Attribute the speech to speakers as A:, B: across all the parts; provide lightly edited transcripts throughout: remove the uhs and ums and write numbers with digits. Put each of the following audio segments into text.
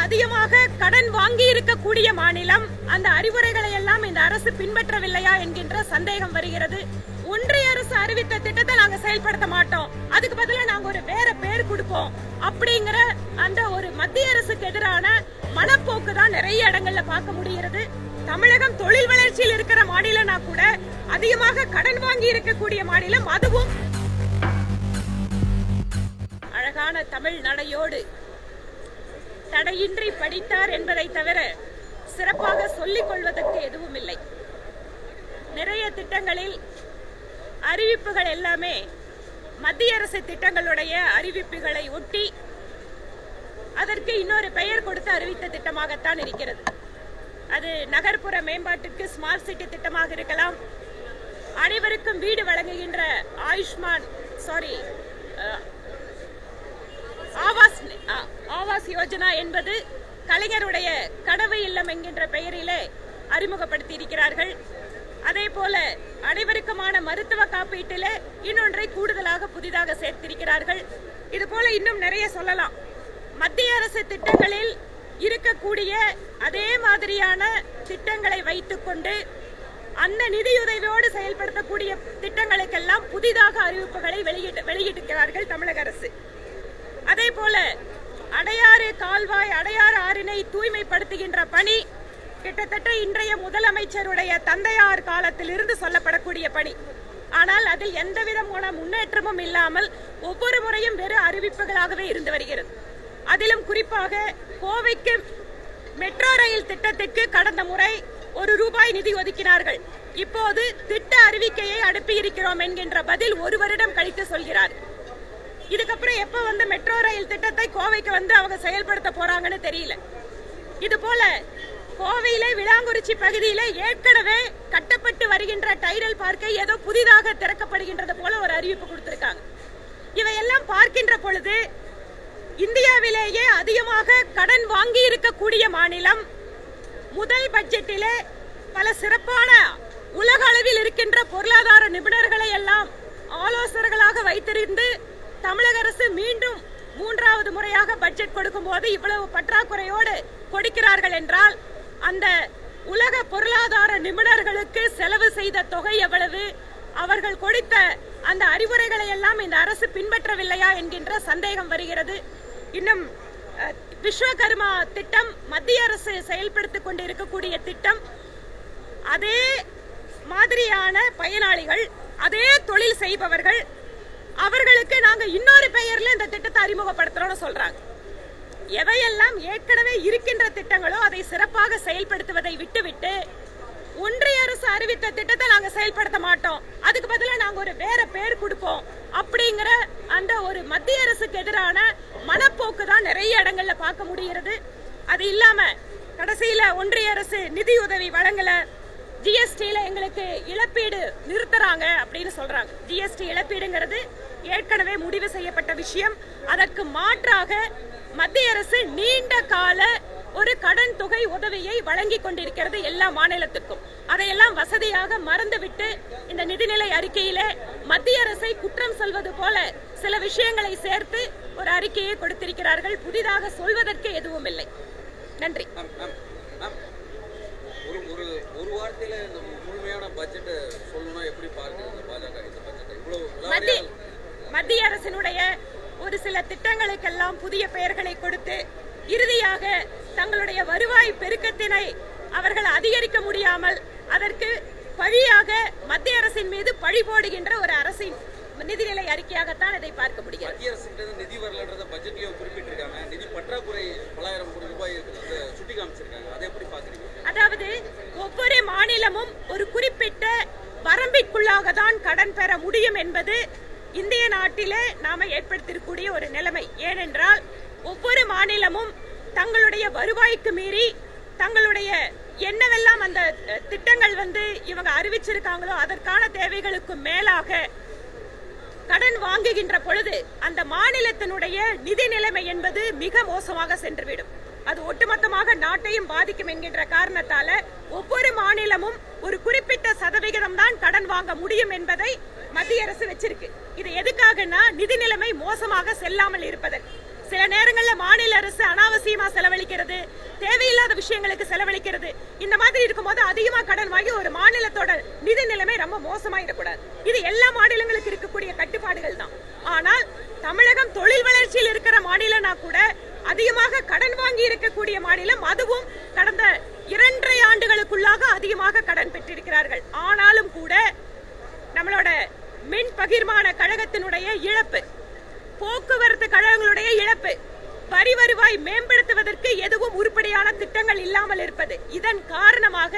A: அதிகமாக கடன் வாங்கி இருக்கக்கூடிய மாநிலம். அந்த அறிவுரைகளை எல்லாம் இந்த அரசு பின்பற்றவில்லையா என்கின்ற சந்தேகம் வருகிறது. ஒன்றிய அரசு அறிவித்த திட்டத்தை நாங்க செயல்படுத்த மாட்டோம், அதுக்கு பதிலா நாங்க ஒரு வேற பேர் கொடுப்போம் அப்படிங்கிற அந்த ஒரு மத்திய அரசுக்கு எதிரான மனப்போக்கு தான் நிறைய இடங்கள்ல பார்க்க முடிகிறது. தமிழகம் தொழில் வளர்ச்சியில் இருக்கிற மாநிலம்னா கூட அதிகமாக கடன் வாங்கி இருக்கக்கூடிய மாநிலம். அதுவும் அழகான தமிழ் நடையோடு தடையின்றி படித்தார் என்பதை தவிர சிறப்பாக சொல்லிக் கொள்வதற்கு எதுவும் இல்லை. நிறைய திட்டங்களில் அறிவிப்புகள் எல்லாமே மத்திய அரசு திட்டங்களுடைய அறிவிப்புகளை ஒட்டி அதற்கு இன்னொரு பெயர் கொடுத்து அறிவித்த திட்டமாகத்தான் இருக்கிறது. அது நகர்ப்புற மேம்பாட்டுக்கு ஸ்மார்ட் சிட்டி திட்டமாக இருக்கலாம், அனைவருக்கும் வீடு வழங்குகின்ற ஆவாஸ் யோஜனா என்பது கலைஞருடைய கனவு இல்லம் என்கின்ற பெயரிலே அறிமுகப்படுத்தி இருக்கிறார்கள். அதே போல அனைவருக்குமான மருத்துவ காப்பீட்டிலே இன்னொன்றை கூடுதலாக புதிதாக சேர்த்திருக்கிறார்கள். இது போல இன்னும் நிறைய சொல்லலாம். மத்திய அரசு திட்டங்களில் இருக்கக்கூடிய அதே மாதிரியான திட்டங்களை வைத்துக் கொண்டு அந்த நிதியுதவியோடு செயல்படுத்தக்கூடிய திட்டங்களுக்கெல்லாம் புதிதாக அறிவிப்புகளை வெளியிட்டிருக்கிறார்கள் தமிழக அரசு. அதே போல அடையாறு கால்வாய், அடையாறு ஆறினை தூய்மைப்படுத்துகின்ற பணி கிட்டத்தட்ட இன்றைய முதலமைச்சருடைய தந்தையார் காலத்தில் இருந்து சொல்லப்படக்கூடிய பணி. ஆனால் அதில் எந்தவிதமான முன்னேற்றமும் இல்லாமல் ஒவ்வொரு முறையும் வெறும் அறிவிப்புகளாகவே இருந்து வருகிறது. அதிலும் குறிப்பாக கோவைக்கு மெட்ரோ ரயில் திட்டத்துக்கு கடந்த முறை ₹1 நிதி ஒதுக்கினார்கள். இப்போது திட்ட அறிவிக்கையை அனுப்பியிருக்கிறோம் என்கின்ற பதில் 1 வருடம் கழித்து சொல்கிறார். இதுக்கப்புறம் எப்ப மெட்ரோ ரயில் திட்டத்தை கோவைக்கு அவங்க செயல்படுத்த போறாங்கன்னு தெரியல. இது போல கோவையில விளாங்குறிச்சி பகுதியில ஏற்கனவே கட்டப்பட்டு வருகின்ற டைடல் பார்க்கை ஏதோ புதிதாக திறக்கப்படுகின்றது போல ஒரு அறிவிப்பு கொடுத்திருக்காங்க. இவையெல்லாம் பார்க்கின்ற பொழுது இந்தியாவிலேயே அதிகமாக கடன் வாங்கி இருக்கக்கூடிய மாநிலம். முதல் பட்ஜெட்டிலே பல சிறப்பான உலக அளவில் இருக்கின்ற பொருளாதார நிபுணர்களை எல்லாம் ஆலோசகர்களாக வைத்திருந்து தமிழக அரசு மீண்டும் 3வது முறையாக பட்ஜெட் கொடுக்கும் போது இவ்வளவு பற்றாக்குறையோடு கொடுக்கிறார்கள் என்றால் அந்த உலக பொருளாதார நிபுணர்களுக்கு செலவு செய்த தொகை எவ்வளவு, அவர்கள் கொடுத்த அந்த அறிவுரைகளை எல்லாம் இந்த அரசு பின்பற்றவில்லையா என்கின்ற சந்தேகம் வருகிறது. இன்னும் விஸ்வகர்மா திட்டம் மத்திய அரசு செயல்படுத்திக் கொண்டிருக்கக்கூடிய திட்டம். அதே மாதிரியான பயனாளிகள், அதே தொழில் செய்பவர்கள், அவர்களுக்கு நாங்க இன்னொரு பெயர்ல இந்த திட்டத்தை அறிமுகப்படுத்துறோம்னு சொல்றாங்க. எவையெல்லாம் ஏற்கனவே இருக்கின்ற திட்டங்களோ அதை சிறப்பாக செயல்படுத்துவதை விட்டுவிட்டு ஒன்றிய அரசு அறிவித்த திட்டத்தை நாங்க செயல்படுத்த மாட்டோம், அதுக்கு பதிலா நாங்க ஒரு வேற பேர் கொடுப்போம் அப்படிங்கிற அந்த ஒரு மத்திய அரசுக்கு எதிரான மனப்போக்கு தான் நிறைய இடங்கள்ல பார்க்க முடிகிறது. அது இல்லாம கடைசியில ஒன்றிய அரசு நிதியுதவி வழங்கல, ஜிஎஸ்டில எங்களுக்கு இழப்பீடு நிறுத்துறாங்க அப்படின்னு சொல்றாங்க. ஜிஎஸ்டி இழப்பீடுங்கிறது ஏற்கனவே முடிவு செய்யப்பட்ட விஷயம். அதற்கு மாற்றாக மத்திய அரசு நீண்ட கால ஒரு கடன் தொகை உதவியை வழங்கி கொண்டிருக்கிறது எல்லா மாநிலத்துக்கும். அதையெல்லாம் வசதியாக மறந்துவிட்டு இந்த நிதிநிலை அறிக்கையிலே மத்திய அரசை குற்றம் சொல்வது போல சில விஷயங்களை சேர்த்து ஒரு அறிக்கையை கொடுத்திருக்கிறார்கள். புதிதாக சொல்வதற்கு எதுவும் இல்லை. நன்றி.
B: ஒரு வார்த்தையில இந்த முழுமையான பட்ஜெட் சொல்லணும்னா எப்படி பாருங்க பாஜக இந்த பட்ஜெட் இவ்வளவு
A: மத்திய அரசினுடைய ஒரு சில திட்டங்களுக்கெல்லாம் புதிய பெயர்களை கொடுத்து இறுதியாக தங்களுடைய வருவாய் பெருக்கத்தினை அவர்கள் அதிகரிக்க முடியாமல் அதற்கு பழியாக மத்திய அரசின் மீது பழி போடுகின்ற ஒரு அரசின் நிதிநிலை அறிக்கையாகத்தான் இதை பார்க்க முடியும்.
B: மத்திய அரசு நிதி வரலன்றத பட்ஜெட்லயும் குறிப்பிட்டிருக்காங்க. நிதி பற்றாக்குறை பல்லாயிரம் கோடி ரூபாய் சுட்டி காமிச்சிருக்காங்க. அதை எப்படி பாக்குறீங்க?
A: அதாவது ஒவ்வொரு மாநிலமும் ஒரு குறிப்பிட்ட வரம்பிற்குள்ளாக தான் கடன் பெற முடியும் என்பது இந்திய நாட்டிலே நாம ஏற்படுத்தியிருக்கூடிய ஒரு நிலைமை. ஏனென்றால் ஒவ்வொரு மாநிலமும் தங்களுடைய வருவாய்க்கு மீறி தங்களுடைய என்னவெல்லாம் அந்த திட்டங்கள் இவங்க அறிவிச்சிருக்காங்களோ அதற்கான தேவைகளுக்கு மேலாக கடன் வாங்குகின்ற பொழுது அந்த மாநிலத்தினுடைய நிதி நிலைமை என்பது மிக மோசமாக சென்றுவிடும். அது ஒட்டுமொத்தமாக நாட்டையும் பாதிக்கும் என்கின்ற காரணத்தால ஒவ்வொரு மாநிலமும் ஒரு குறிப்பிட்ட சதவிகிதம் தான் கடன் வாங்க முடியும் என்பதை மத்திய அரசு வச்சிருக்கு. இது எதுக்காகனா நிதி நிலைமை மோசமாக செல்லாமல் இருப்பதற்கு. சில நேரங்களில் மாநில அரசு அனாவசியமா செலவழிக்கிறது, விஷயங்களுக்கு செலவழிக்கிறது. இந்த மாதிரி இருக்கும்போது அதிகமா கடன் வாங்கி ஒரு மாநிலத்தோட நிதி நிலைமை ரொம்ப மோசமாயிடக்கூடாது. இது எல்லா மாநிலங்களுக்கு இருக்கக்கூடிய கட்டுப்பாடுகள் தான். ஆனால் தமிழகம் தொழில் வளர்ச்சியில் இருக்கிற மாநிலம்னா கூட அதிகமாக கடன் வாங்கி இருக்கக்கூடிய மாநிலம். அதுவும் கடந்த 2.5 ஆண்டுகளுக்குள்ளாக அதிகமாக கடன் பெற்றிருக்கிறார்கள். ஆனாலும் கூட நம்மளோட மின் பகிர்மான கழகத்தினுடைய இழப்பு, போக்குவரத்து கழகங்களுடைய இழப்பு, வரி வருவாய் மேம்படுத்துவதற்கு எதுவும் உருப்படியான திட்டங்கள் இல்லாமல் இருப்பது, இதன் காரணமாக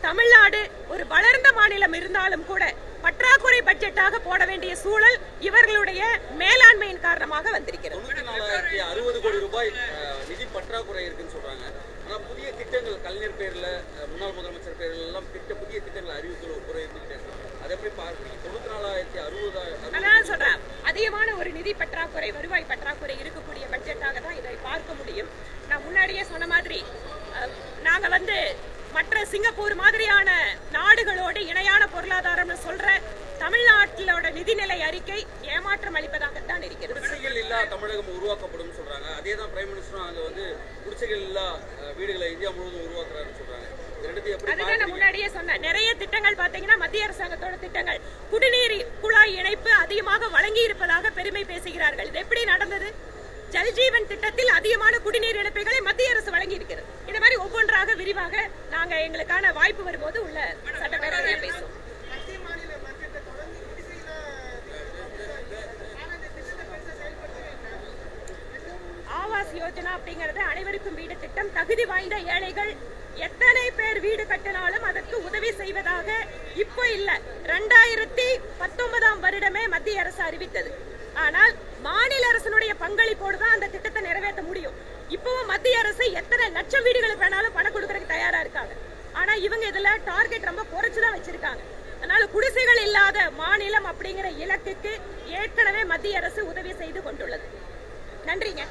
A: தமிழ்நாடு ஒரு வளர்ந்த மாநிலம் இருந்தாலும் கூட பற்றாக்குறை பட்ஜெட்டாக போட வேண்டிய சூழல் இவர்களுடைய மேலாண்மையின் காரணமாக வந்திருக்கிறது.
B: 94,060 கோடி ரூபாய் நிதி பற்றாக்குறை இருக்குன்னு சொல்றாங்க. ஆனா புதிய திட்டங்கள் கலைஞர் பேர்ல, முன்னாள் முதலமைச்சர் பேர்ல எல்லாம் புதிய திட்டங்கள் அறிவிக்கல குறை இருந்துகிட்டே இருக்கு. அதை எப்படி பார்க்குறீங்க? 94,060
A: அதான் சொல்றேன், அதிகமான ஒரு நிதி பற்றாக்குறை, வருவாய் பற்றாக்குறை இருக்கக்கூடிய பட்ஜெட்டாக தான் இதை பார்க்க முடியும். நான் முன்னாடியே சொன்ன மாதிரி நாங்க மற்ற சிங்கப்பூர் மாதிரியான நாடுகளோடு இணையான பொருளாதாரம்னு சொல்ற தமிழ்நாட்டிலோட நிதிநிலை அறிக்கை ஏமாற்றம் அளிப்பதாகத்தான் இருக்கிறது.
B: குடிசைகள் இல்லா தமிழகம் உருவாக்கப்படும் சொல்றாங்க. அதே தான் பிரைம் மினிஸ்டரும் அங்க குடிசைகள் இல்லா வீடுகளை இந்தியா முழுவதும் உருவாக்குறாருன்னு சொல்றாங்க.
A: அதுதான் நான் முன்னாடியே சொன்னேன். நிறைய திட்டங்கள் பாத்தீங்கன்னா மத்திய அரசாங்கத்தோட திட்டங்கள், குடிநீர் குழாய் இணைப்பு அதிகமாக வழங்கி இருப்பதாக பெருமை பேசுகிறார்கள். இது எப்படி நடந்தது? ஜல்ஜீவன் திட்டத்தில் அதிகமான குடிநீர் இணைப்புகளை மத்திய அரசு வழங்கி இருக்கிறது. இந்த மாதிரி ஒவ்வொன்றாக விரிவாக நாங்க எங்களுக்கான வாய்ப்பு வரும்போது உள்ள சட்டப்பேரவையில் பேசுவோம். ஆவாஸ் யோஜனா அப்படிங்கிறது அனைவருக்கும் வீடு திட்டம். தகுதி வாய்ந்த ஏழைகள் எத்தனை பேர் வீடு கட்டினாலும் அதற்கு உதவி செய்வதாக இப்போ இல்ல, 2019ஆம் வருடமே மத்திய அரசு அறிவித்தது. ஆனால் மாநில அரசினுடைய பங்களிப்போடு தான் அந்த திட்டத்தை நிறைவேற்ற முடியும். இப்பவும் மத்திய அரசு எத்தனை லட்சம் வீடுகளுக்கு வேணாலும் பணம் கொடுக்கறதுக்கு தயாரா இருக்காங்க. ஆனா இவங்க இதுல டார்கெட் ரொம்ப குறைச்சுதான் வச்சிருக்காங்க. அதனால குடிசைகள் இல்லாத மாநிலம் அப்படிங்கிற இலக்குக்கு ஏற்கனவே மத்திய அரசு உதவி செய்து கொண்டுள்ளது. நன்றிங்க.